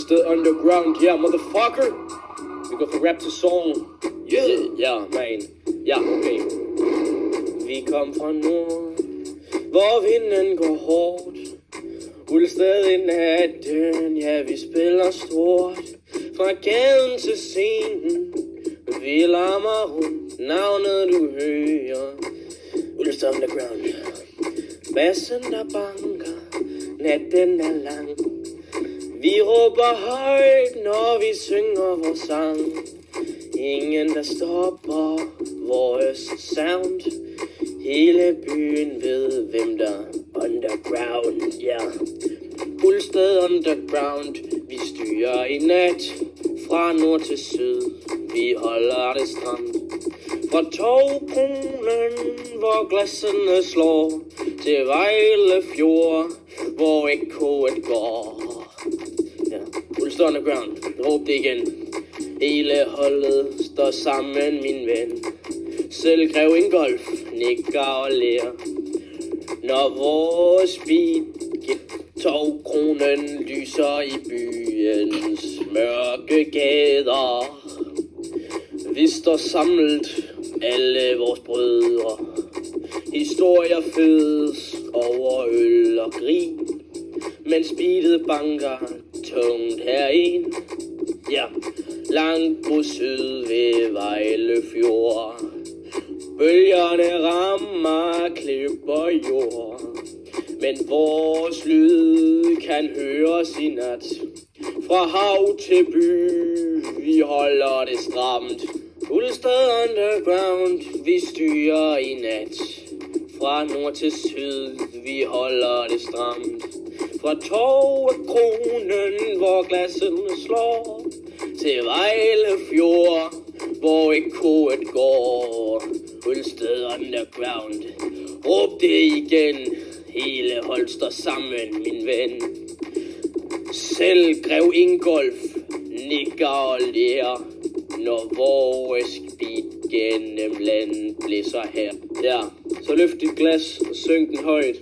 Ulsted Underground, yeah, motherfucker. Vi går fra rap til song. Yeah, man. Ja, okay. Vi kom fra nord, hvor vinden går hårdt. Ulsted i natten, ja, vi spiller stort. Fra gaden til scenen, vi larmer rundt. Navnet du hører, Ulsted Underground. Bassen der banker, natten er lang. Vi råber højt, når vi synger vores sang. Ingen der stopper vores sound. Hele byen ved, hvem der underground, ja. Ulsted Underground, vi styrer i nat. Fra nord til syd, vi holder det stramt. Fra Torvkronen, hvor glassene slår, til Vejle Fjord, hvor ekkoet går. Ja, Ulsted Underground, råb det igen. Hele holdet står sammen, min ven. Selv Grev Ingolf nikker og ler. Når vores beat Torvkronen lyser i byens mørke gader. Vi står samlet, alle vores brødre. Historier fedes over øl og grin, mens beatet banker tungt herind. Ja, langt på syd ved Vejle Fjord. Bølgerne rammer klipper jord, men vores lyd kan høres i nat. Fra hav til by, vi holder det stramt. Ulsted Underground, vi styrer i nat. Fra nord til syd, vi holder det stramt. Fra Torvkronen, hvor glassene slår, til Vejle Fjord, hvor ekkoet går. Ulsted Underground, råb det igen. Hele hold står sammen, min ven. Selv Grev Ingolf nikker og ler, når vores beat gennem landet blæser her. Ja, så løft dit glas og syng den højt.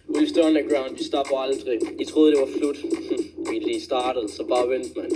Ulsted Underground, vi stopper aldrig. I troede det var slut. Vi lige startede, så bare vent, mand.